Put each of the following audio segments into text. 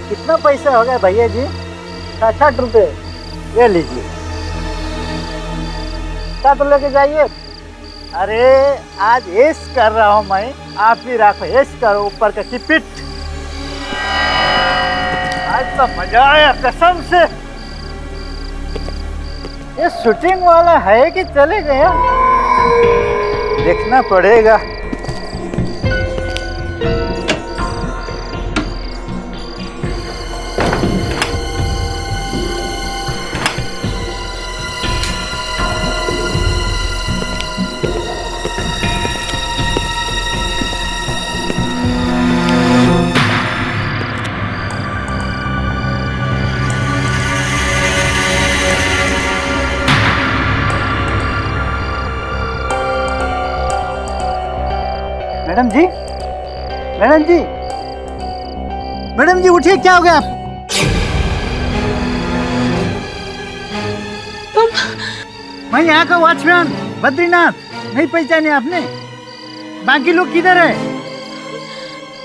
कितना पैसा हो गया भैया जी? 60 रुपए ये लीजिए। क्या तो लेके जाइए। अरे आज ऐश कर रहा हूँ मैं, आप भी रखो, ऐश करो ऊपर का किपिट। आज तो मजा आया कसम से। ये शूटिंग वाला है कि चले गया, देखना पड़ेगा। मैडम जी, मैडम जी, मैडम जी उठिए, क्या हो गया? तुम? मैं यहाँ का वॉचमैन बद्रीनाथ, नहीं पहचाने आपने? बाकी लोग किधर है?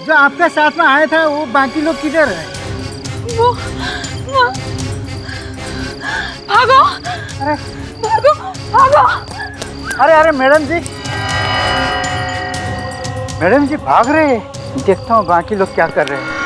जो आपका साथ में आया था वो बाकी लोग किधर है? वो भागो, अरे भागो, भागो। अरे अरे मैडम जी, मैडम जी भाग रहे हैं। देखता हूँ बाकी लोग क्या कर रहे हैं।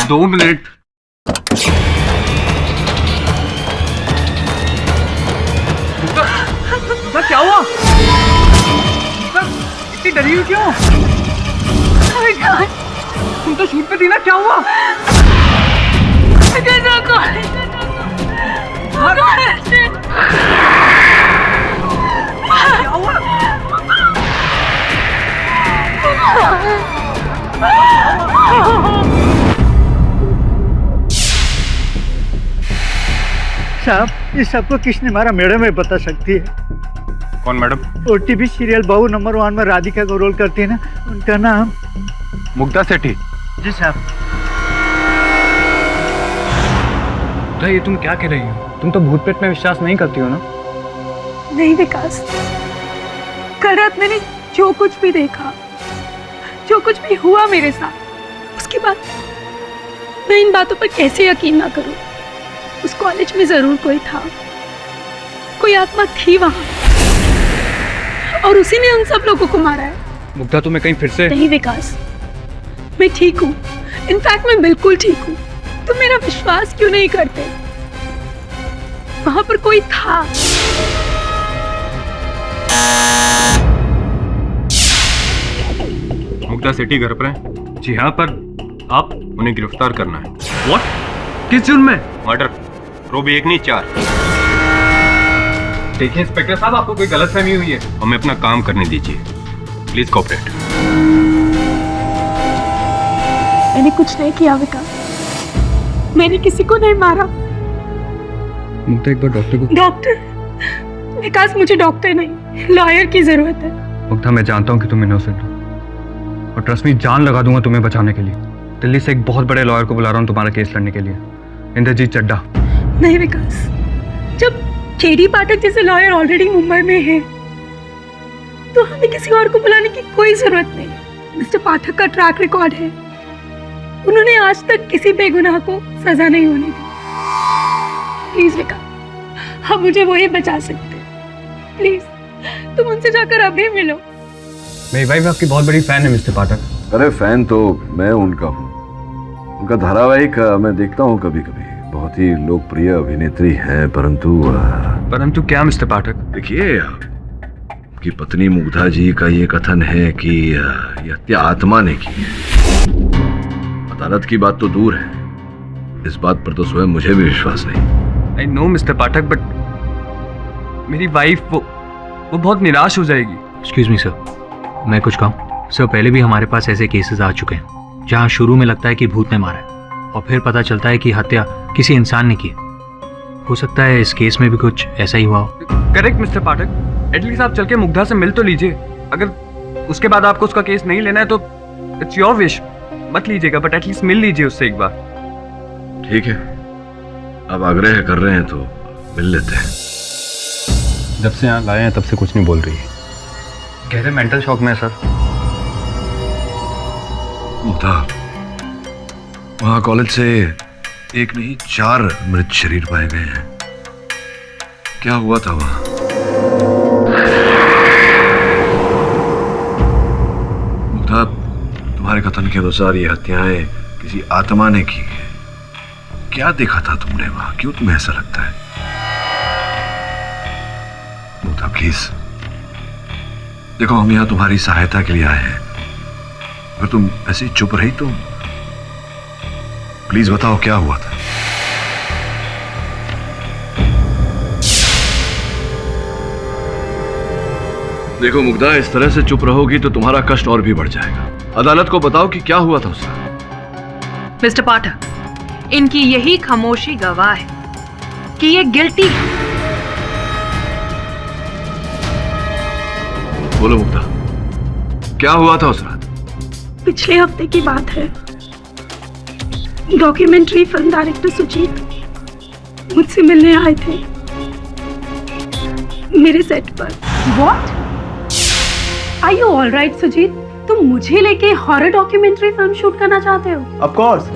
दो मिनट। क्या हुआ? इतनी डरी हुई क्यों? तुम तो शूट पे थी ना, क्या हुआ? क्या हुआ? साहब इस सबको किसने मारा मैडम है बता सकती है? कौन मैडम? ओटीवी सीरियल बहू नंबर 1 में राधिका को रोल करती है ना, उनका नाम मुग्धा सेठी। जी साहब। तो ये तुम क्या कह रही हो? तुम तो भूत प्रेत में विश्वास नहीं करती हो ना? नहीं विकास, कल रात मैंने जो कुछ भी देखा, जो कुछ भी हुआ मेरे साथ, उसके बाद मैं इन बातों पर कैसे यकीन ना करूं? उस कॉलेज में जरूर कोई था, कोई आत्मा थी वहां, और उसी ने उन सब लोगों को मारा है। मुग्धा तुम्हें कहीं फिर से? नहीं विकास, मैं ठीक हूँ। इनफैक्ट मैं बिल्कुल ठीक हूँ। तुम मेरा विश्वास क्यों नहीं करते? वहां पर कोई था। मुग्धा सेठी घर पर है? जी हाँ, पर आप उन्हें गिरफ्तार करना है। व्हाट? किस जुर्म में? मर्डर। रोब 1 नहीं 4। देखिए इंस्पेक्टर साहब, आपको कोई गलतफहमी हुई है। हमें अपना काम करने दीजिए, प्लीज कोऑपरेट। मैंने कुछ नहीं किया विकास, मैंने किसी को नहीं मारा। मुग्धा, एक बार डॉक्टर को। डॉक्टर? विकास, मुझे डॉक्टर नहीं, लॉयर की जरूरत है। मुग्धा, मैं जानता हूँ कि तुम इनोसेंट हो और ट्रस्ट मी, जान लगा दूंगा तुम्हें बचाने के लिए। दिल्ली से एक बहुत बड़े लॉयर को बुला रहा हूँ तुम्हारा केस लड़ने के लिए, इंद्रजीत चड्ढा। नहीं विकास, जब केडी पाठक जैसे लॉयर ऑलरेडी मुंबई में है तो हमें किसी और को बुलाने की कोई जरूरत नहीं। मिस्टर पाठक का ट्रैक रिकॉर्ड है, उन्होंने आज तक किसी बेगुनाह को सजा नहीं होने दी। प्लीज विकास, अब मुझे वही बचा सकते। प्लीज तुम उनसे जाकर अभी मिलो। मेरी वाइफ आपकी बहुत बड़ी फैन है मिस्टर पाठक। अरे फैन तो मैं उनका हूँ, उनका धारावाहिक मैं देखता हूँ कभी कभी। बहुत ही लोकप्रिय अभिनेत्री हैं, परंतु क्या मिस्टर पाठक? देखिए, उनकी पत्नी मुग्धा जी का ये कथन है कि ये हत्या आत्मा ने की है। अदालत की बात तो दूर है, इस बात पर तो स्वयं मुझे भी विश्वास नहीं। I know mister Pathak, but मेरी वाइफ वो बहुत निराश हो जाएगी। एक्सक्यूज मी सर, मैं कुछ कहूँ? सर, पहले भी हमारे पास ऐसे केसेस आ चुके हैं जहाँ शुरू में लगता है कि भूत ने मारा है और फिर पता चलता है कि हत्या किसी इंसान ने की है। हो सकता है इस केस में भी कुछ ऐसा ही हुआ हो। करेक्ट मिस्टर पाठक, एटलीस्ट आप चल के मुग्धा से मिल तो लीजिए। अगर उसके बाद आपको उसका केस नहीं लेना है तो इट्स योर विश, मत लीजिएगा, बट एटलीस्ट मिल लीजिए उससे एक बार। ठीक है, अब आग्रह कर रहे हैं तो मिल लेते हैं। जब से यहाँ लाए हैं तब से कुछ नहीं बोल रही है, गहरे मेंटल शॉक में है सर। मुग्धा, वहाँ कॉलेज से 1 नहीं 4 मृत शरीर पाए गए हैं। क्या हुआ था वहाँ? मुग्धा, तुम्हारे कथन के अनुसार ये हत्याएं किसी आत्मा ने की है। क्या देखा था तुमने वहाँ? क्यों तुम्हें ऐसा लगता है? मुग्धा प्लीज, देखो हम यहाँ तुम्हारी सहायता के लिए आए हैं। अगर तुम ऐसे ही चुप रही तो प्लीज बताओ क्या हुआ था। देखो मुग्धा, इस तरह से चुप रहोगी तो तुम्हारा कष्ट और भी बढ़ जाएगा। अदालत को बताओ कि क्या हुआ था उसका। मिस्टर पाठक, इनकी यही खामोशी गवाह है कि ये गिल्टी है। बोलो मुग्धा, क्या हुआ था उस रात? पिछले हफ्ते की बात है, डॉक्यूमेंट्री फिल्म डायरेक्टर सुजीत मुझसे मिलने आए थे मेरे सेट पर। What? Are you all right, Sujit? तुम मुझे लेके हॉरर डॉक्यूमेंट्री फिल्म शूट करना चाहते हो? Of course,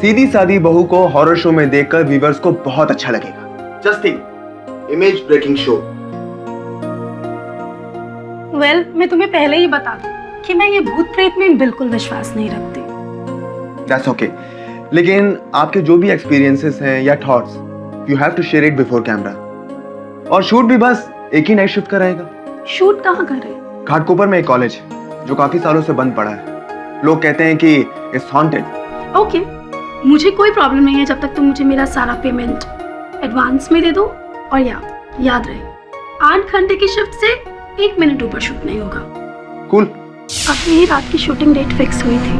सीधी सादी बहू को हॉरर शो में देखकर व्यूअर्स को बहुत अच्छा लगेगा। Just think, image breaking show. Well, मैं तुम्हें पहले ही बता दूं कि मैं ये भूत प्रेत में बिल्कुल विश्वास नहीं रखती। That's okay. लेकिन आपके जो भी एक्सपीरियंसेस हैं या thoughts, you have to share it before camera. और शूट भी बस एक ही नाइट शिफ्ट का रहेगा। शूट कहाँ कर रहे? घाटकोपर में एक कॉलेज जो काफी सालों से बंद पड़ा है। लोग कहते हैं कि इट्स हॉन्टेड। ओके, मुझे कोई प्रॉब्लम नहीं है जब तक तुम मुझे मेरा सारा पेमेंट एडवांस में दे दो। और याद रहे, 8 घंटे की शिफ्ट से 1 मिनट ऊपर शूट नहीं होगा। कूल। अब यही रात की शूटिंग डेट फिक्स हुई थी।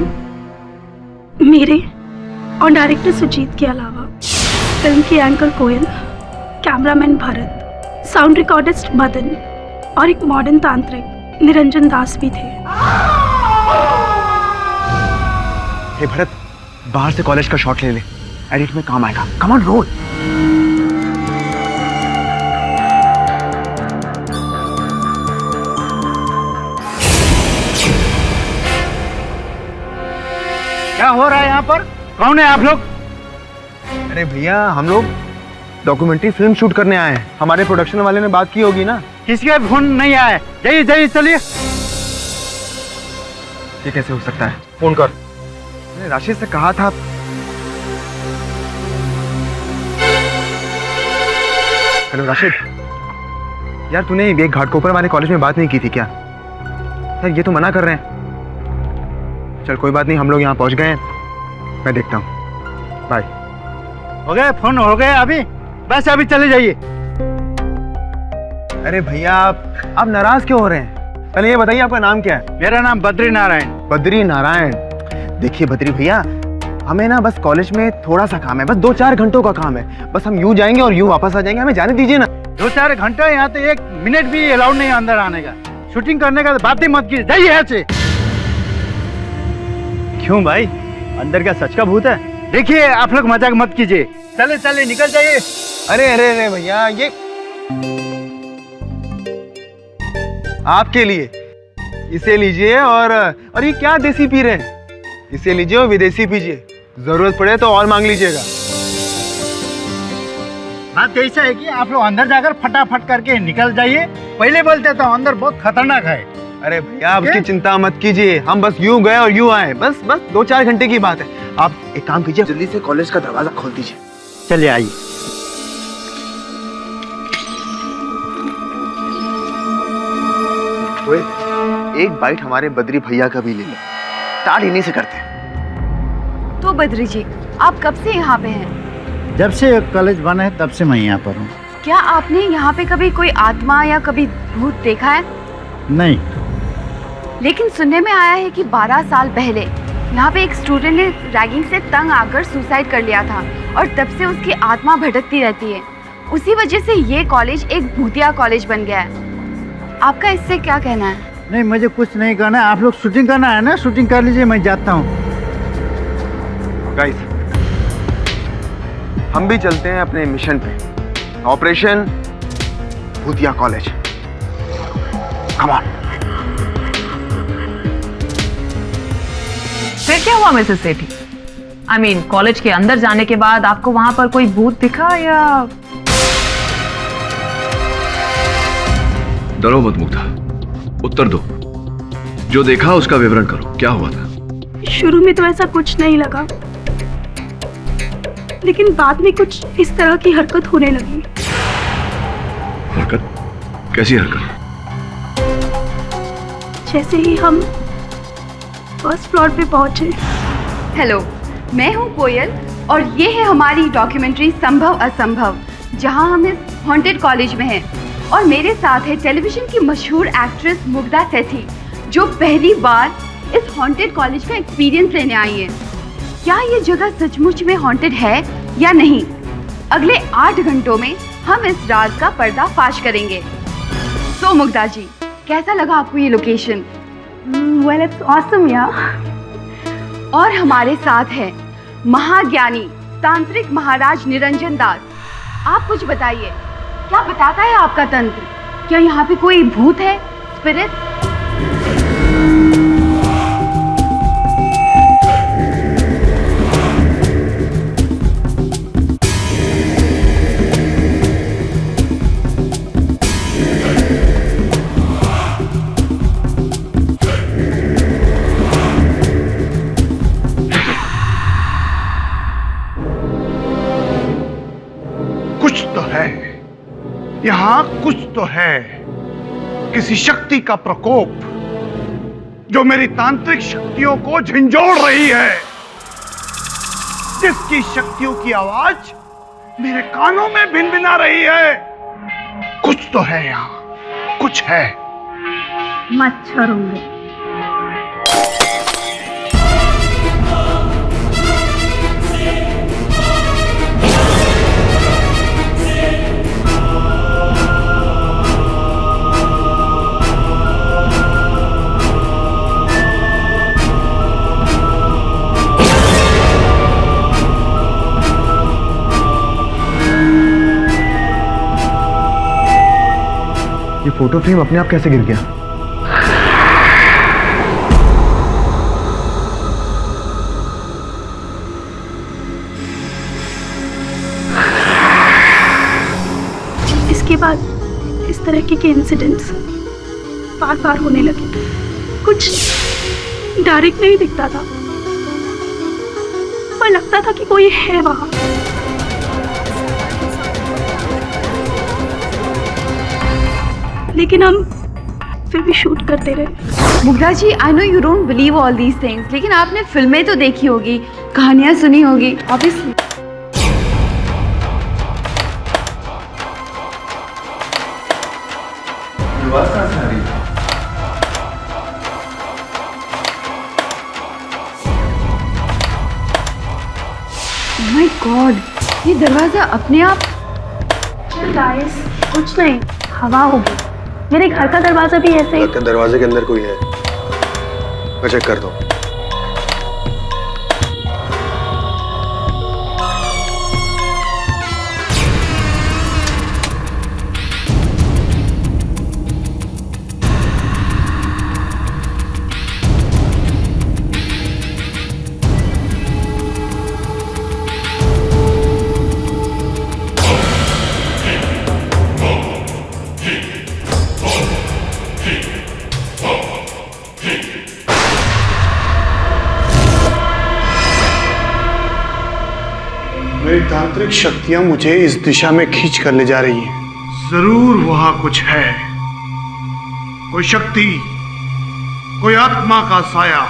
मेरे और डायरेक्टर सुजीत के अलावा फिल्म की anchor Koyal, cameraman Bharat, sound recordist Madan और एक मॉडर्न तांत्रिक निरंजन दास भी थे। हे भरत, बाहर से कॉलेज का शॉट ले ले, एडिट में काम आएगा। Come on, roll. क्या हो रहा है यहाँ पर? कौन है आप लोग? अरे भैया, हम लोग डॉक्यूमेंट्री फिल्म शूट करने आए हैं। हमारे प्रोडक्शन वाले ने बात की होगी ना। किसी का फोन नहीं आया है। जाइए जाइए, चलिए। ये कैसे हो सकता है? फोन कर। मैंने राशि से कहा था। हेलो राशिद, यार तूने ये घाटकोपर वाले कॉलेज में बात नहीं की थी क्या? यार ये तो मना कर रहे हैं। चल कोई बात नहीं, हम लोग यहाँ पहुँच गए हैं, मैं देखता हूँ। बाय। हो गए, फोन हो गए अभी, बस अभी चले जाइए। अरे भैया आप नाराज क्यों हो रहे हैं? पहले ये बताइए आपका नाम क्या है? मेरा नाम बद्री नारायण। बद्री नारायण। देखिए बद्री भैया, हमें ना बस कॉलेज में थोड़ा सा काम है, बस 2-4 घंटों का काम है। बस हम यूं जाएंगे और यूं वापस आ जाएंगे, हमें जाने दीजिए ना। 2-4 घंटे? यहाँ तो 1 मिनट भी अलाउड नहीं अंदर आने का। शूटिंग करने का बात ही मत कीजिए, जाइए यहाँ से। क्यों भाई, अंदर क्या सच का भूत है? देखिए आप लोग मजाक मत कीजिए, चले चले निकल जाइए। अरे अरे अरे भैया, ये आपके लिए, इसे लीजिए। और ये क्या देसी पी रहे हैं? इसे लीजिए और विदेशी पीजिए, जरूरत पड़े तो और मांग लीजिएगा। बात ऐसा है कि आप लोग अंदर जाकर फटाफट करके निकल जाइए। पहले बोलते तो अंदर बहुत खतरनाक है। अरे भैया आप उसकी चिंता मत कीजिए, हम बस यूं गए और यूं आए, बस 2-4 घंटे की बात है। आप एक काम कीजिए, जल्दी से कॉलेज का दरवाजा खोल दीजिए। चलिए आइए। ओए, एक बाइट हमारे बद्री भैया का भी ले लो, स्टार्ट इन्हीं से करते हैं। तो बद्री जी, आप कब से यहाँ पे हैं? जब से कॉलेज बना है तब से मैं यहाँ पर हूँ। क्या आपने यहाँ पे कभी कोई आत्मा या कभी भूत देखा है? नहीं। लेकिन सुनने में आया है कि 12 साल पहले यहाँ पे एक स्टूडेंट ने रैगिंग से तंग आकर सुसाइड कर लिया था और तब से उसकी आत्मा भटकती रहती है। उसी वजह से ये कॉलेज एक भूतिया कॉलेज बन गया है। आपका इससे क्या कहना है? नहीं, मुझे कुछ नहीं करना है। आप लोग शूटिंग करना है ना, शूटिंग कर लीजिए, मैं जाता हूँ। गाइस, हम भी चलते हैं अपने मिशन पे, ऑपरेशन भूतिया कॉलेज। Come on. फिर क्या हुआ Mrs Sethi? I mean college के अंदर जाने के बाद आपको वहां पर कोई भूत दिखा या? डरो मत मुग्धा, उत्तर दो। जो देखा उसका विवरण करो, क्या हुआ था? शुरू में तो ऐसा कुछ नहीं लगा, लेकिन बाद में कुछ इस तरह की हरकत होने लगी। हरकत? कैसी हरकत? जैसे ही हम फर्स्ट फ्लोर पे पहुंचे। हेलो, मैं हूँ कोयल और ये है हमारी डॉक्यूमेंट्री संभव असंभव, जहाँ हम इस हॉन्टेड कॉलेज में हैं। और मेरे साथ है टेलीविजन की मशहूर एक्ट्रेस मुग्धा सेठी, जो पहली बार इस हॉन्टेड कॉलेज का एक्सपीरियंस लेने आई है। क्या ये जगह सचमुच में हॉन्टेड है या नहीं? अगले 8 घंटों में हम इस राज का पर्दाफाश करेंगे। तो मुग्धा जी, कैसा लगा आपको ये लोकेशन? वेल, इट्स ऑसम या। और हमारे साथ है महाज्ञानी तांत्रिक महाराज निरंजन दास। आप कुछ बताइए, क्या बताता है आपका तंत्र? क्या यहाँ पे कोई भूत है, स्पिरिट? कुछ तो है यहाँ, कुछ तो है। किसी शक्ति का प्रकोप जो मेरी तांत्रिक शक्तियों को झंझोड़ रही है, जिसकी शक्तियों की आवाज मेरे कानों में भिनभिना रही है। कुछ तो है यहाँ, कुछ है। मच्छर होंगे। ये फोटो फ्रेम अपने आप कैसे गिर गया? इसके बाद इस तरह के इंसिडेंट्स बार बार होने लगे। कुछ डायरेक्ट नहीं दिखता था, पर लगता था कि कोई है वहां। लेकिन हम फिर भी शूट करते रहे। Mugdha ji, I know you don't believe all these things, लेकिन आपने फिल्में तो देखी होगी, कहानियां सुनी होगी, ऑब्वियसली। माय गॉड, ये दरवाजा अपने आप। गाइस, कुछ नहीं, हवा होगी। मेरे घर का दरवाजा भी ऐसे ही। दरवाजे के अंदर कोई है, मैं चेक करता हूँ। मेरी तांत्रिक शक्तियां मुझे इस दिशा में खींच कर ले जा रही हैं। जरूर वहां कुछ है, कोई शक्ति, कोई आत्मा का साया।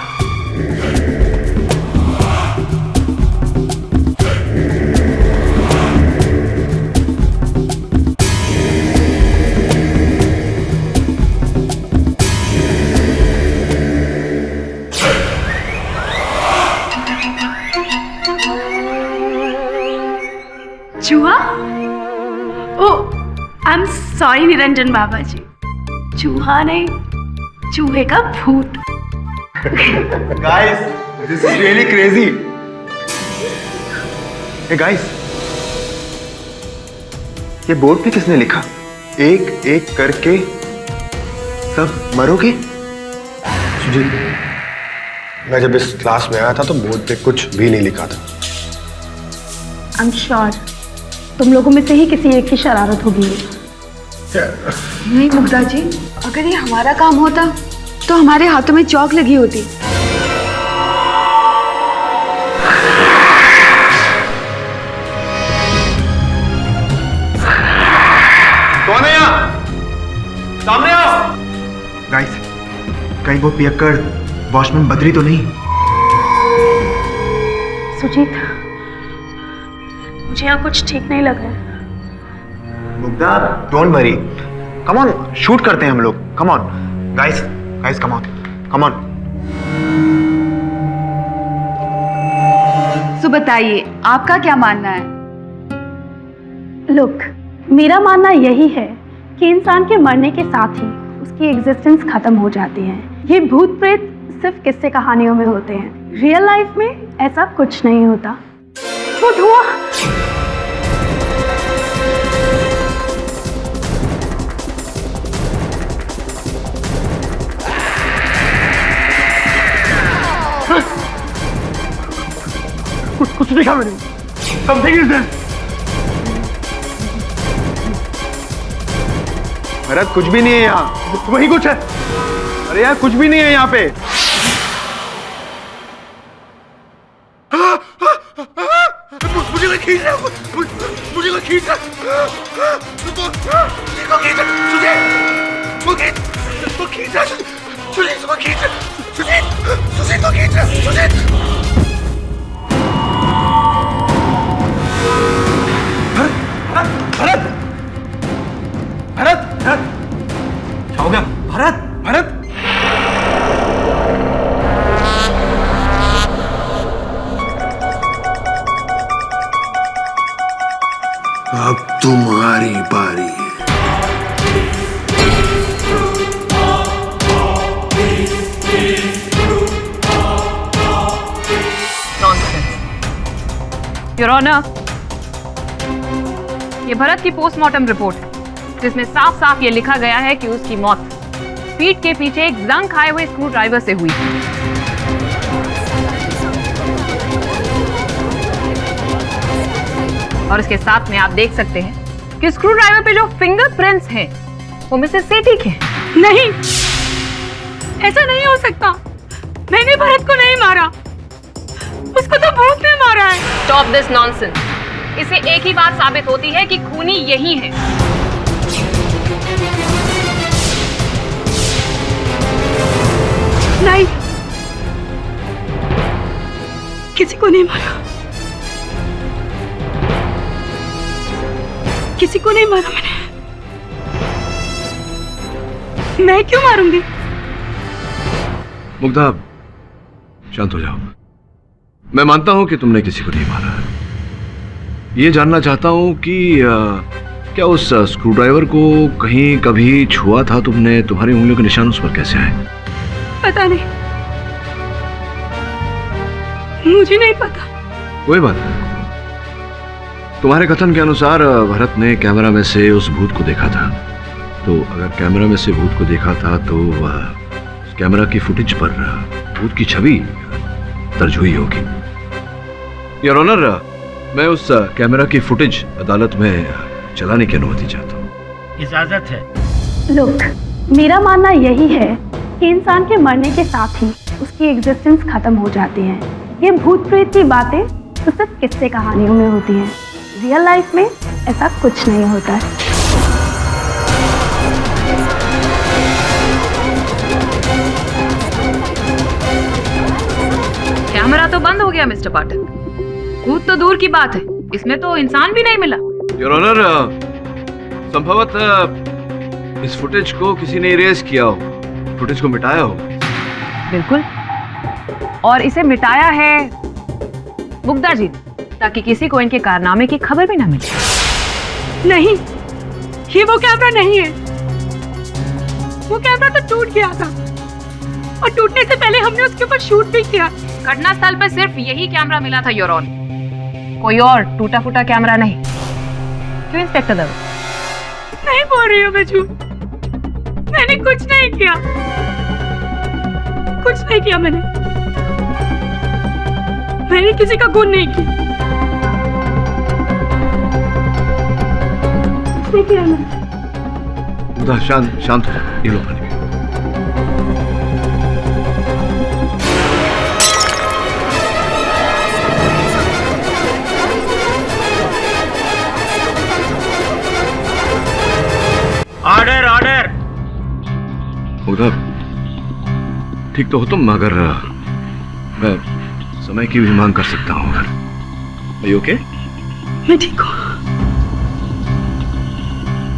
चूहा? ओ, आई एम सॉरी निरंजन बाबा जी, चूहा नहीं, चूहे का भूत। Guys, this is really crazy. Hey guys, ये बोर्ड पे किसने लिखा? एक एक करके सब मरोगे? जी, मैं जब इस क्लास में आया था तो बोर्ड पे कुछ भी नहीं लिखा था। आई एम श्योर तुम लोगों में से ही किसी एक की शरारत होगी। नहीं मुग्धा जी, अगर ये हमारा काम होता तो हमारे हाथों में चौक लगी होती। कौन है यहाँ? सामने आओ। गाइस, कहीं वो पियक्कड़ वॉचमैन बद्री तो नहीं? सुजीत, मुझे यहाँ कुछ ठीक नहीं लग रहा है। Mugdha, don't worry, come on, shoot करते हैं हम लोग, come on guys, guys come on, come on. तो बताइए, आपका क्या मानना है? लुक, मेरा मानना यही है कि इंसान के मरने के साथ ही उसकी एग्जिस्टेंस खत्म हो जाती है। ये भूत प्रेत सिर्फ किस्से कहानियों में होते हैं, रियल लाइफ में ऐसा कुछ नहीं होता। वो धुआं, कुछ देखा मैंने। Something is there. भरत, कुछ भी नहीं है यहाँ, वही कुछ है। अरे यार, कुछ भी नहीं है यहाँ पे। मुझे कोई खींच रहा है, मुझे कोई खींच रहा है, वो खींच रहा है, भरत, भरत, भरत, क्या हो गया? भरत, भरत, अब तुम्हारी बारी है। योर ऑनर, ये भरत की पोस्टमार्टम रिपोर्ट है, जिसमें साफ साफ ये लिखा गया है कि उसकी मौत पीठ के पीछे एक जंग खाए हुए स्क्रू ड्राइवर से हुई। और इसके साथ में आप देख सकते हैं कि स्क्रू ड्राइवर पे जो फिंगरप्रिंट्स हैं वो मिसेस सेठी के। नहीं, ऐसा नहीं हो सकता। मैंने भरत को नहीं मारा, उसको तो भूत ने मारा है। Stop this nonsense. इससे एक ही बात साबित होती है कि खूनी यही है। नहीं, किसी को नहीं मारा, किसी को नहीं मारा मैंने। मैं क्यों मारूंगी? मुग्धा, शांत हो जाओ। मैं मानता हूं कि तुमने किसी को नहीं मारा। ये जानना चाहता हूं कि क्या उस स्क्रू ड्राइवर को कहीं कभी छुआ था तुमने? तुम्हारी उंगलियों के निशान उस पर कैसे आए? पता नहीं, मुझे नहीं पता। कोई बात नहीं। तुम्हारे कथन के अनुसार भरत ने कैमरा में से उस भूत को देखा था, तो अगर कैमरा में से भूत को देखा था तो उस कैमरा की फुटेज पर भूत की छवि दर्ज हुई होगी। योर ऑनर, मैं उस कैमरा की फुटेज अदालत में चलाने की अनुमति चाहता हूँ। इजाजत है। लुक, मेरा मानना यही है कि इंसान के मरने के साथ ही उसकी एग्जिस्टेंस खत्म हो जाती है। ये भूत प्रेत की बातें तो सिर्फ किस्से कहानियों में होती हैं। रियल लाइफ में ऐसा कुछ नहीं होता है। कैमरा तो बंद हो गया मिस्टर पाठक। भूत तो दूर की बात है, इसमें तो इंसान भी नहीं मिला। योर ऑनर, संभवतः इस फुटेज को किसी ने इरेज किया हो, फुटेज को मिटाया हो। बिल्कुल, और इसे मिटाया है मुग्धा जी, ताकि किसी को इनके कारनामे की खबर भी ना मिले। नहीं, ये वो कैमरा नहीं है। वो कैमरा तो टूट गया था, और टूटने से पहले हमने उसके ऊपर शूट भी किया। घटना स्थल पर सिर्फ यही कैमरा मिला था योर ऑनर, कोई और टूटा फूटा कैमरा नहीं। क्यों इंस्पेक्टर दवे? नहीं बोल रही हूँ मैं झूठ। मैंने कुछ नहीं किया, कुछ नहीं किया मैंने किसी का खून नहीं किया। कुछ नहीं किया मैंने। मुग्धा, शांत हो जाओ। ये लो पानी। Order order. मुग्धा, ठीक तो हो तुम, मगर मैं समय की भी मांग कर सकता हूँ। अगर ओके? मैं ठीक हूँ।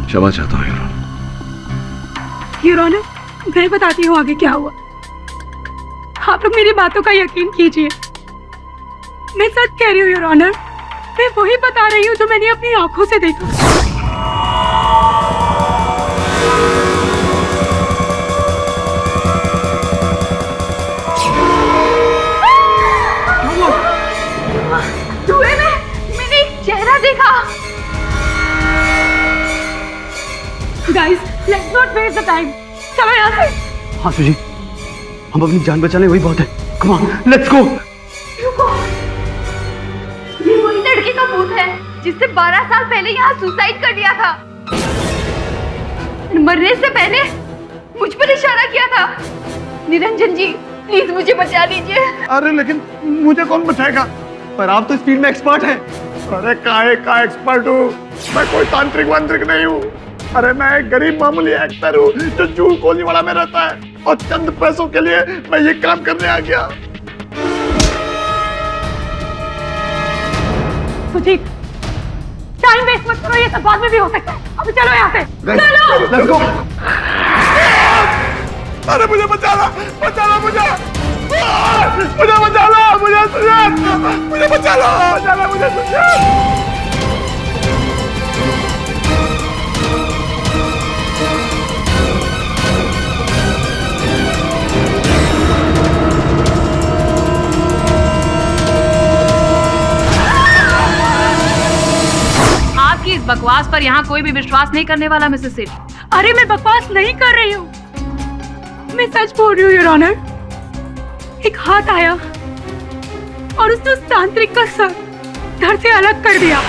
क्षमा चाहता हूँ योर ऑनर। योर ऑनर, मैं बताती हूँ आगे क्या हुआ। आप लोग मेरी बातों का यकीन कीजिए, मैं सच कह रही हूँ योर ऑनर। मैं वही बता रही हूँ जो मैंने अपनी आंखों से देखा। धुएं में मैंने एक चेहरा देखा। Guys, let's not waste the time. चलो यहाँ से। हाँ सुजी, हम अपनी जान बचा ले, वही बहुत है। Come on, let's go. रुको, ये वही लड़के का भूत है जिसने 12 साल पहले यहाँ सुसाइड कर लिया था। मरने से पहले मुझ पर इशारा किया था। निरंजन जी, प्लीज मुझे बचा लीजिए। अरे लेकिन मुझे कौन बचाएगा? पर आप तो इस फील्ड में एक्सपर्ट हैं। अरे काहे का एक्सपर्ट हूँ मैं, कोई तांत्रिक वांत्रिक नहीं हूँ। अरे मैं एक गरीब मामूली एक्टर हूँ जो जूल कोलीवाड़ा में रहता है, और चंद पैसों के लिए मैं ये काम करने आ गया। सुजीत, टाइम वेस्ट मत करो, ये सब बाद में भी हो सकता है। अभी चलो यहाँ से। चलो। Let's go. अरे मुझे बचाना, बचाना मुझे बचाना, मुझे बचाना, मुझे सुनिए। आपकी इस बकवास पर यहाँ कोई भी विश्वास नहीं करने वाला मिसेस सेठी। अरे मैं बकवास नहीं कर रही हूँ, मैं सच बोल रही हूँ योर ऑनर। एक हाथ आया और उसने उस तांत्रिक का सर धड़ से अलग कर दिया।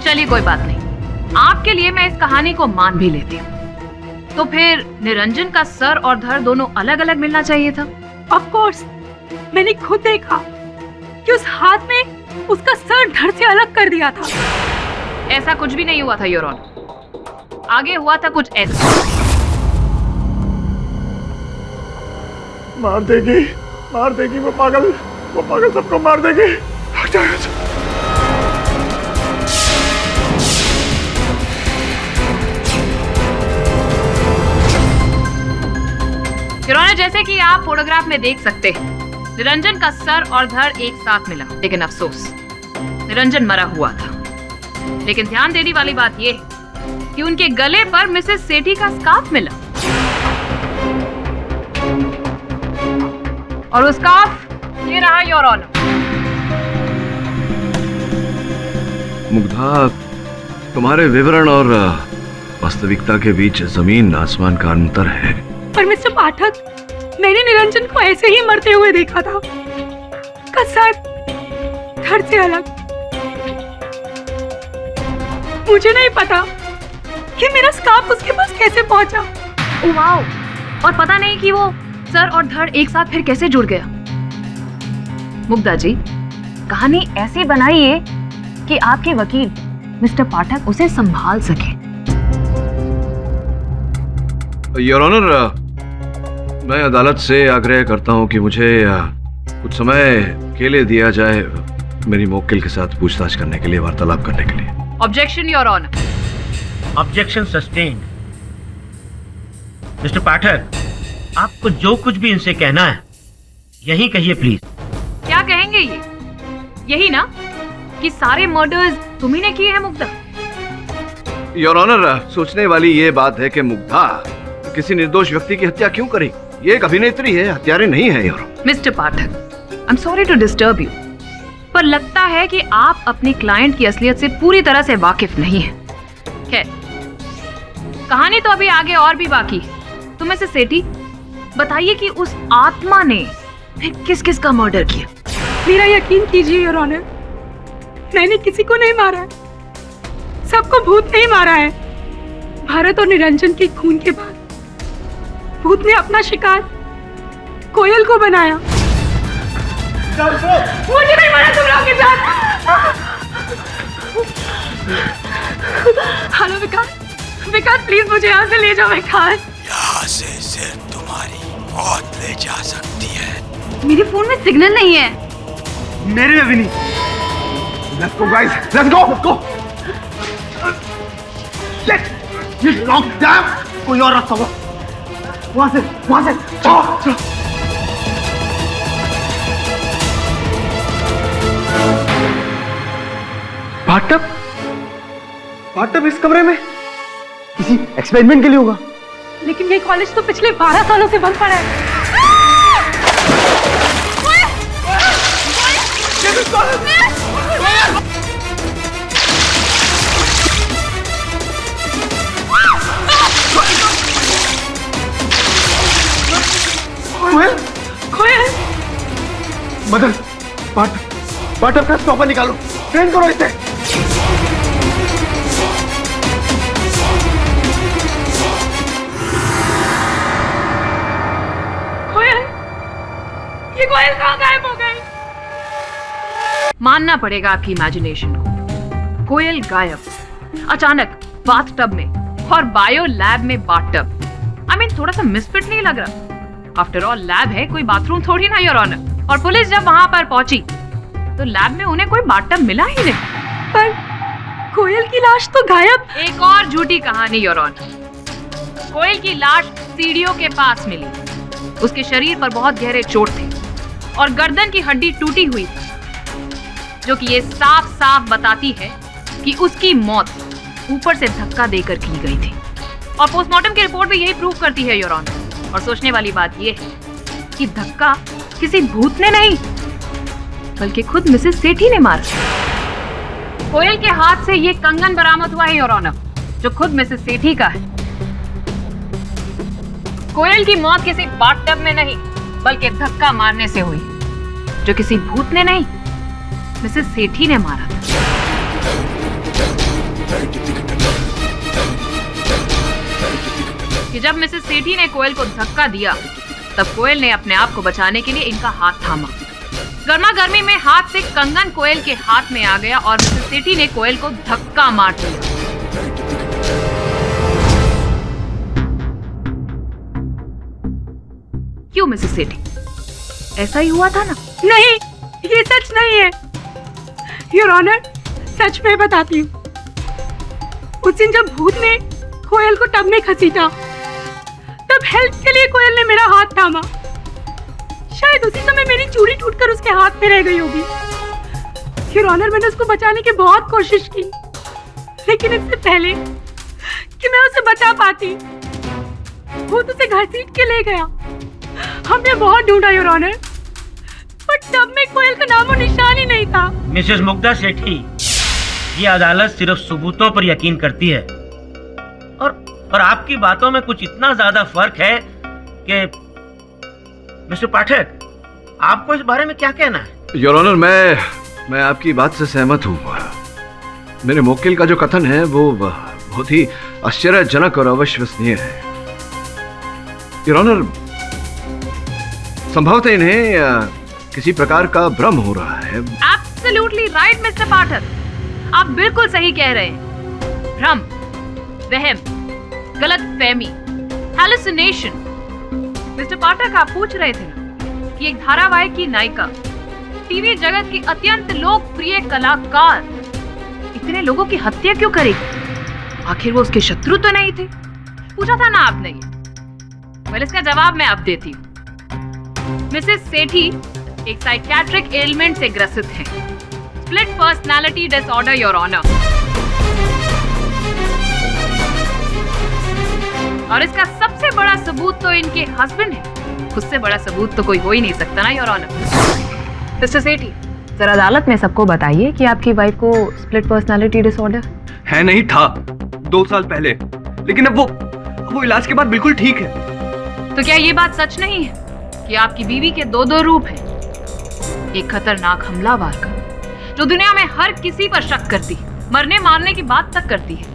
चलिए कोई बात नहीं, आपके लिए मैं इस कहानी को मान भी लेती हूँ। तो फिर निरंजन का सर और धड़ दोनों अलग अलग मिलना चाहिए था। ऑफ कोर्स, मैंने खुद देखा कि उस हाथ में उसका सर धड़ से अलग कर दिया था। ऐसा कुछ भी नहीं हुआ था योर ऑनर, आगे हुआ था कुछ ऐसा। मार देगी वो पागल सबको मार देगी। भाग जाओ यहाँ से। यूरोनर, जैसे कि आप फोटोग्राफ में देख सकते हैं, निरंजन का सर और धड़ एक साथ मिला, लेकिन अफसोस निरंजन मरा हुआ था। लेकिन ध्यान देने वाली बात यह है कि उनके गले पर मिसेस सेठी का स्कार्फ मिला, और वो स्कार्फ ये रहा योर ऑनर। मुग्धा, तुम्हारे विवरण और वास्तविकता के बीच जमीन आसमान का अंतर है। पर मिस्टर पाठक, मैंने निरंजन को ऐसे ही मरते हुए देखा था, का सर धड़ से अलग। मुझे नहीं पता कि मेरा स्कार्फ उसके पास कैसे पहुंचा। ओ वाओ, और पता नहीं कि वो सर और धड़ एक साथ फिर कैसे जुड़ गया। मुग्धा जी, कहानी ऐसी बनाइए कि आपके वकील मिस्टर पाठक उसे संभाल सके। योर ऑनर, मैं अदालत से आग्रह करता हूं कि मुझे कुछ समय के लिए दिया जाए मेरी मुवक्किल के साथ पूछताछ करने के लिए, वार्तालाप करने के लिए। Objection your honour. Objection sustained. Mister Pathak, आपको जो कुछ भी इनसे कहना है यही कहिए प्लीज। क्या कहेंगे ये? यही ना कि सारे मर्डर्स तुम्ही ने किए हैं मुग्धा? योर ऑनर, सोचने वाली ये बात है कि मुग्धा किसी निर्दोष व्यक्ति की हत्या क्यों करेगी? ये एक अभिनेत्री है, हत्यारे नहीं है। Your mister Pathak, I am sorry to disturb you, पर लगता है कि आप अपने क्लाइंट की असलियत से पूरी तरह से वाकिफ नहीं हैं। खैर, कहानी तो अभी आगे और भी बाकी है। तो मिसेस सेठी, बताइए कि उस आत्मा ने फिर किस किस का मर्डर किया? मेरा यकीन कीजिए योर ऑनर, मैंने किसी को नहीं मारा है, सबको भूत नहीं मारा है। भारत और निरंजन के खून के बाद भूत ने अपना शिकार कोयल को बनाया। मुझे नहीं मारा तुम लोगों के साथ। हेलो विकास, विकास प्लीज मुझे यहाँ से ले जाओ। विकास, यहाँ से सिर्फ तुम्हारी मौत ले जा सकती है। मेरे फोन में सिग्नल नहीं है। मेरे में भी नहीं। Let's go guys, let's go. Let's lock down. कोई और रास्ता होगा। वहाँ से चलो। पार्टनर इस कमरे में किसी एक्सपेरिमेंट के लिए होगा। लेकिन ये कॉलेज तो पिछले 12 सालों से बंद पड़ा है। कोयल, मदन, पार्टनर का स्टॉपर निकालो, ट्रेन करो इसे। ये कोयल कहाँ गायब हो गई? मानना पड़ेगा आपकी इमेजिनेशन को। कोयल गायब अचानक बाथटब में, और बायो लैब में बाथटब। आई मीन, थोड़ा सा मिसफिट नहीं लग रहा? आफ्टर ऑल लैब है, कोई बाथरूम थोड़ी ना योर ऑनर। और पुलिस जब वहां पर पहुंची तो लैब में उन्हें कोई बाथटब मिला ही नहीं। पर कोयल की लाश तो गायब। एक और झूठी कहानी योर ऑनर। कोयल की लाश सीढ़ियों के पास मिली। उसके शरीर पर बहुत गहरे चोट थे और गर्दन की हड्डी टूटी हुई थी, जो कि ये साफ साफ बताती है कि उसकी मौत ऊपर से धक्का देकर की गई थी। और पोस्टमार्टम की रिपोर्ट भी यही प्रूव करती है योर ऑनर। और सोचने वाली बात यह है कि धक्का किसी भूत ने नहीं, बल्कि खुद मिसेस सेठी ने मारा। कोयल के हाथ से ये कंगन बरामद हुआ है योर ऑनर, जो खुद मिसेस सेठी का है। कोयल की मौत किसी बाथटब में नहीं, बल्कि धक्का मारने से हुई, जो किसी भूत ने नहीं, मिसेस सेठी ने मारा था। कि जब मिसेस सेठी ने कोयल को धक्का दिया, तब कोयल ने अपने आप को बचाने के लिए इनका हाथ थामा। गर्मा गर्मी में हाथ से कंगन कोयल के हाथ में आ गया और मिसेस सेठी ने कोयल को धक्का मार दिया। क्यों मिसेस सेठी? ऐसा ही हुआ था ना? नहीं, ये सच नहीं है योर ऑनर। सच में बताती हूँ, उस दिन जब भूत ने कोयल को टब में घसीटा, तब हेल्प के लिए कोयल ने मेरा हाथ थामा। शायद उसी समय मेरी चूड़ी टूटकर उसके हाथ में रह गई होगी। योर ऑनर, मैंने उसको बचाने की बहुत कोशिश की, लेकिन इससे पहले कि मैं उसे बचा पाती, भूत उसे घसीट के ले गया। हमने बहुत ढूंढा योर ऑनर, पर टब में कोयल का नामो निशान ही नहीं था। मिसेस मुग्धा सेठी, ये अदालत सिर्फ सबूतों पर यकीन करती है, और आपकी बातों में कुछ इतना ज्यादा फर्क है कि मिस्टर पाठक, आपको इस बारे में क्या कहना है? योर ऑनर, मैं आपकी बात से सहमत हूँ। मेरे मुवक्किल का जो कथन है वो बहुत ही आश्चर्यजनक और अविश्वसनीय है। योर ऑनर, संभवतः इन्हें किसी प्रकार का भ्रम हो रहा है। एब्सोल्युटली राइट मिस्टर पाठक, आप बिल्कुल सही कह रहे हैं। भ्रम, वहम, गलतफहमी, हैलुसिनेशन। मिस्टर पाठक, आप पूछ रहे थे ना कि एक धारावाहिक की नायिका, टीवी जगत की अत्यंत लोकप्रिय कलाकार इतने लोगों की हत्या क्यों करेगी? आखिर वो उसके शत्रु तो नहीं थे? पूछा था ना आपने ये। वेल, इसका जवाब मैं अब देती हूँ। मिसेस सेठी एक साइकियाट्रिक एलिमेंट से ग्रसित हैं, split personality disorder your honour. और इसका सबसे बड़ा सबूत तो इनके हस्बैंड है। उससे बड़ा सबूत तो कोई हो ही नहीं सकता ना your honour. Mister Sethi, sir अदालत में सबको बताइए कि आपकी वाइफ को स्प्लिट पर्सनालिटी डिसऑर्डर है। नहीं था 2 साल पहले, लेकिन अब वो इलाज के बाद बिल्कुल ठीक है। तो क्या ये बात सच नहीं है कि आपकी बीवी के 2 रूप हैं? एक खतरनाक हमलावर का, जो दुनिया में हर किसी पर शक करती है, मरने मारने की बात तक करती है,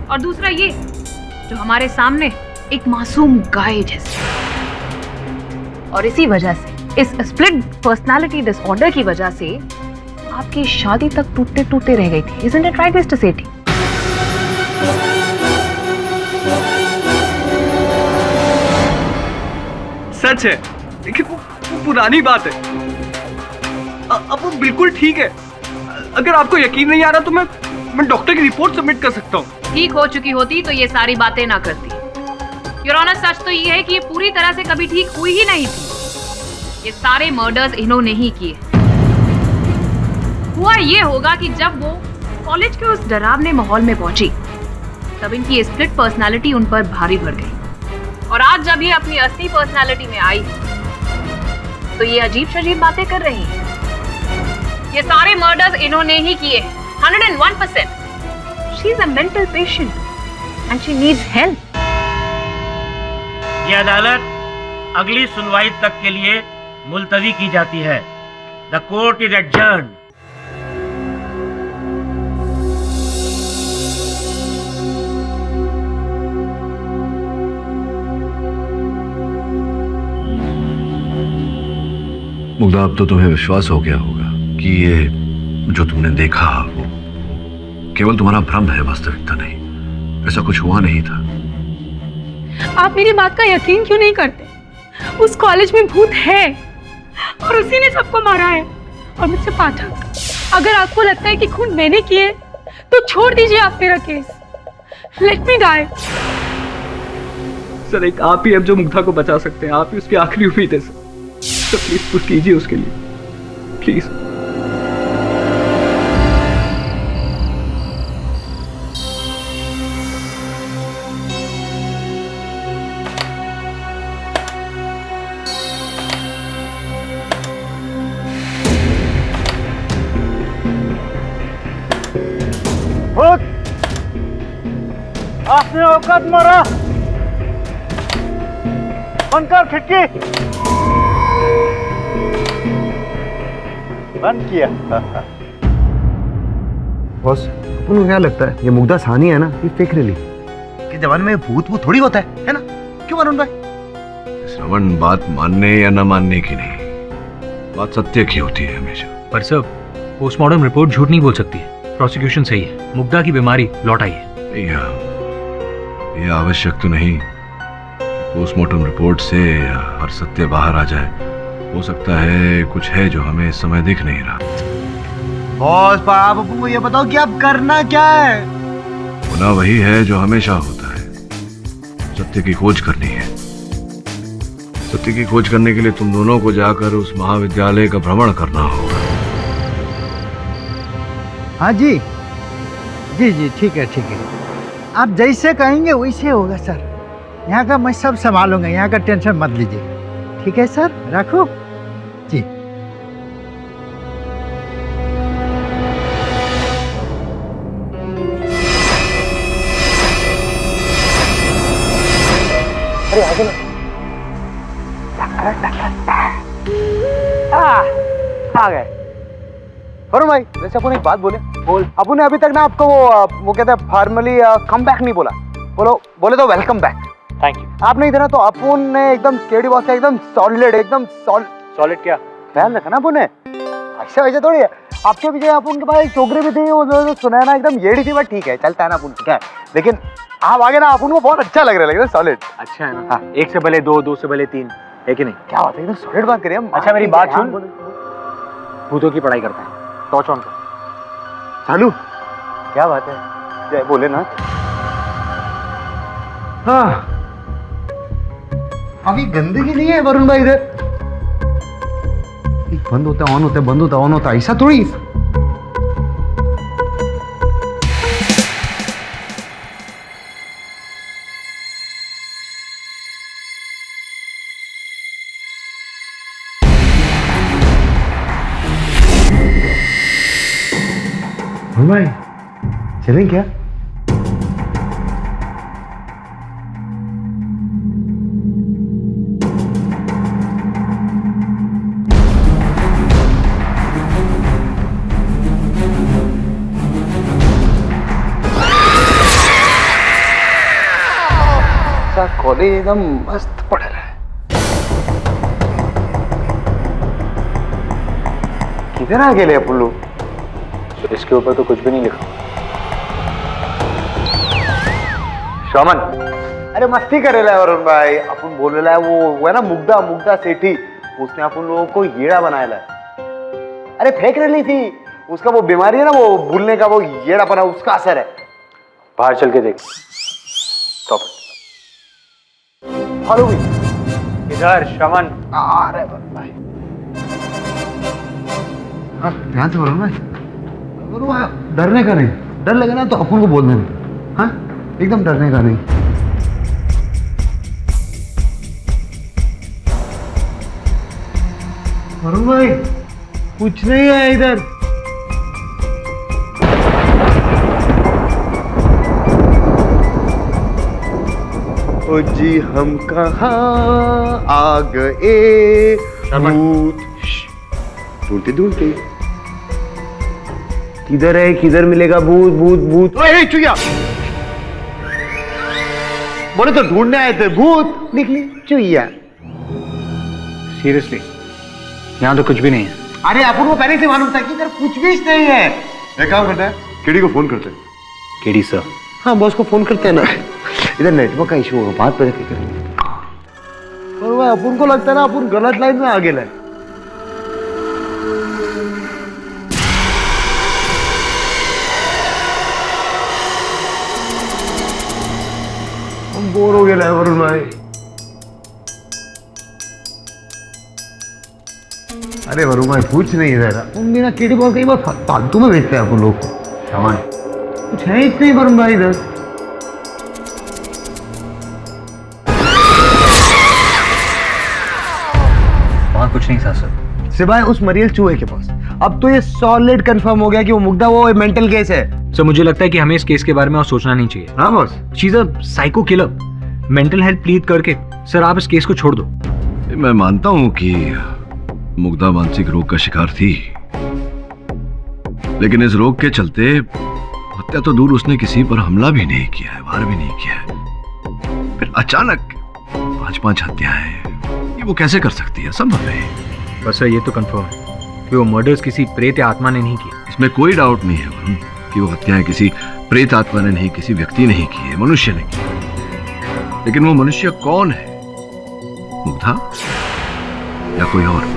और दूसरा ये जो हमारे सामने एक मासूम गाय जैसी। और इसी वजह से, इस स्प्लिट पर्सनालिटी डिसऑर्डर की वजह से आपकी शादी तक टूटते टूटते रह गई थी। इज़न्ट इट राइट मिस्टर सेठी? सच है, लेकिन वो पुरानी बात है। अब वो बिल्कुल ठीक है। अगर आपको यकीन नहीं आ रहा तो मैं डॉक्टर की रिपोर्ट सबमिट कर सकता हूँ। ठीक हो चुकी होती तो ये सारी बातें ना करती। योर ऑनर, सच तो ये है कि ये पूरी तरह से कभी ठीक हुई ही नहीं थी। ये सारे मर्डर्स इन्होंने ही किए। हुआ ये होगा कि जब वो कॉलेज के उस डरावने माहौल में पहुंची, तब इनकी स्प्लिट पर्सनालिटी उन पर भारी पड़ गई। और आज जब ये अपनी असली पर्सनालिटी में आई, तो ये अजीब शजीब बातें कर रही है। ये सारे मर्डर्स इन्होंने ही किए, 101%। She is a mental patient and she needs help. ये अदालत अगली सुनवाई तक के लिए मुलतवी की जाती है। The court is adjourned. Mugdha, अब तो तुम्हें विश्वास हो गया होगा कि ये जो तुमने देखा वो केवल तुम्हारा भ्रम है, वास्तविकता नहीं। ऐसा कुछ हुआ नहीं था। आप मेरी बात का यकीन क्यों नहीं करते? उस कॉलेज में भूत है और उसी ने सबको मारा है। और मिस्टर पाठक, अगर आपको लगता है कि खून मैंने किए, तो छोड़ दीजिए आप मेरा केस। Let me die. सर, एक आप ही अब जो मुग्धा को बचा सकते हैं। आप ही उसकी आखिरी उम्मीद है सर। तो प्लीज कुछ कीजिए उसके लिए, प्लीज। आपने औकात मारा, बंद कर खिड़की। बंद किया। बॉस, अपन को क्या लगता है ये मुग्धा सानी है ना, ये फेक रिली के जमाने में भूत वो थोड़ी होता है ना? क्यों वरुण भाई? श्रवण, बात मानने या न मानने की नहीं, बात सत्य की होती है हमेशा। पर सर, पोस्टमार्टम रिपोर्ट झूठ नहीं बोल सकती है। प्रोसिक्यूशन सही है, मुग्धा की बीमारी लौट आई है। यह आवश्यक तो नहीं पोस्टमार्टम रिपोर्ट से हर सत्य बाहर आ जाए। हो सकता है कुछ है जो हमें इस समय दिख नहीं रहा। बॉस, आप अपन को ये बताओ कि आप करना क्या है? होना वही है जो हमेशा होता है, सत्य की खोज करनी है। सत्य की खोज करने के लिए तुम दोनों को जाकर उस महाविद्यालय का भ्रमण करना होगा। हाँ जी जी जी, ठीक है ठीक है, आप जैसे कहेंगे वैसे होगा सर। यहाँ का मैं सब संभालूंगा, यहाँ का टेंशन मत लीजिए। ठीक है सर, रखो जी। अरे आगे ना। आ गए। वरुण भाई, वैसे अपन एक बात बोले। बोल। अपन ने अभी तक ना आपको वो कहते हैं फॉर्मली कम बैक नहीं बोला। बोले तो वेलकम बैक। Thank you. आप नहीं थे ना तो अपन ने एकदम केडी बॉस का एकदम सॉलिड, एकदम सॉलिड क्या? ख्याल रखा ना अपन ने। ऐसा वैसे थोड़ी है। आपके पीछे अपन के पास एक चोकरी भी थी, वो जो सुना है ना एकदम येड़ी थी, बट ठीक है, चलता है ना अपन, ठीक है। लेकिन आप आगे ना अपन को बहुत अच्छा लग रहा है, सॉलिड। अच्छा है ना? हाँ। 1 से भले 2, 2 से भले 3, है कि नहीं? क्या बात है, एकदम सॉलिड बात करिए हम। अच्छा मेरी बात सुन, भूतों की पढ़ाई करते हैं, टॉर्च ऑन कर। चालू। क्या बात है, जय भोलेनाथ। हाँ, अभी गंदगी नहीं है वरुण भाई इधर। बंद होता है, ऑन होता है, बंद होता है, ऑन होता है, ऐसा थोड़ी। वरुण भाई, चलें क्या? कॉलेज एकदम मस्त पढ़ रहा है। किधर आ गए अपन लोग? इसके ऊपर तो कुछ भी नहीं लिखा। शोमन, अरे मस्ती कर रहा है वरुण भाई। अपन बोल रहा है वो है ना मुग्धा सेठी, उसने अपन लोगों को येड़ा बनाया है। अरे फेंक रही थी, उसका वो बीमारी है ना, वो भूलने का, वो येड़ा बना, उसका असर है। बाहर चल के देख। स्टॉप। फॉलो भी इधर शमन। अरे वरुण भाई, हाँ ध्यान से वरुण भाई। डरने का नहीं, डर लगे ना तो अपन को बोलने नहीं। हाँ, एकदम डरने का नहीं। वरुण भाई, कुछ नहीं है इधर। ओ जी हम कहाँ आ गए भूत। ढूंढते किधर है, किधर मिलेगा भूत भूत भूत। ओए चुया, बोले तो ढूंढने आए थे, भूत निकली चुया। सीरियसली यहाँ तो कुछ भी नहीं है। अरे अपन को पहले से मालूम था कि इधर कुछ भी नहीं है। एक काम करते हैं, केडी को फोन करते हैं। KD sir? हाँ, बॉस को फोन करते हैं ना। इधर नेटवर्क का इशू होगा, बात पहले करेंगे। पर भाई अपन को लगता है ना अपन गलत लाइन में आगे लाए। हम बोर हो गए वरुण भाई। अरे वरुण भाई कुछ नहीं इधर। तुम बिना केडी बॉल कई बार फालतू में भेजते हैं अपन लोग को। सामान कुछ है ही नहीं वरुण भाई इधर। वहाँ कुछ नहीं था सर, सिवाय उस मरियल चूहे के पास। अब तो ये सॉलिड कंफर्म हो गया कि वो मुग्धा वो मेंटल केस है। सर मुझे लगता है कि हमें इस केस के बारे में और सोचना नहीं चाहिए। हाँ boss, she is a psycho killer. Mental health plead करके सर आप इस केस को छोड़ दो। मैं मानता हूं कि मुग्धा मानसिक रोग का शिकार थी, लेकिन इस रोग के चलते हत्या तो दूर, उसने किसी पर हमला भी नहीं किया है, वार भी नहीं किया है। फिर अचानक 5-5 हत्याएं, ये वो कैसे कर सकती है? संभव है? बस सर ये तो कंफर्म है कि वो मर्डर्स किसी प्रेत या आत्मा ने नहीं किए। इसमें कोई डाउट नहीं है वरुण कि वो हत्याएं किसी प्रेत आत्मा ने नहीं, किसी व्यक्ति ने नहीं की है, मनुष्य ने की। लेकिन वो मनुष्य कौन है? मुग्धा या कोई और?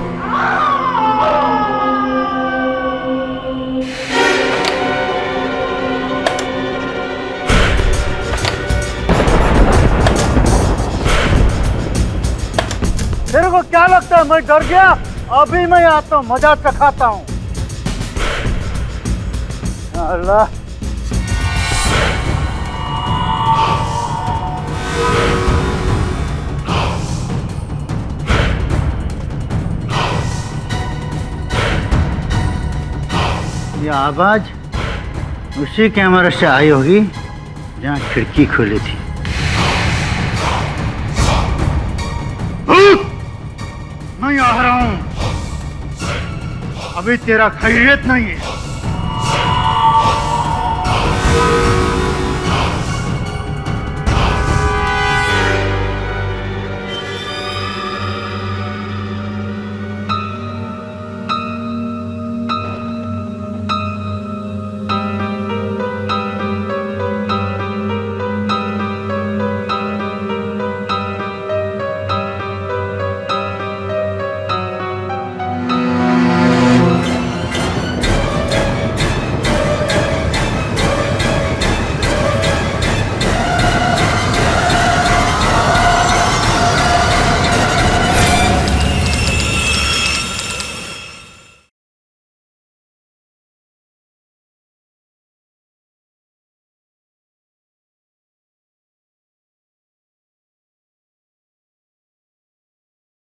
लगता है मैं डर गया। अभी मैं आता हूँ, मजा चखाता हूँ। अल्लाह, ये आवाज उसी कैमरे से आई होगी जहाँ खिड़की खुली थी। मैं आ रहा हूं, अभी तेरा खैरियत नहीं है।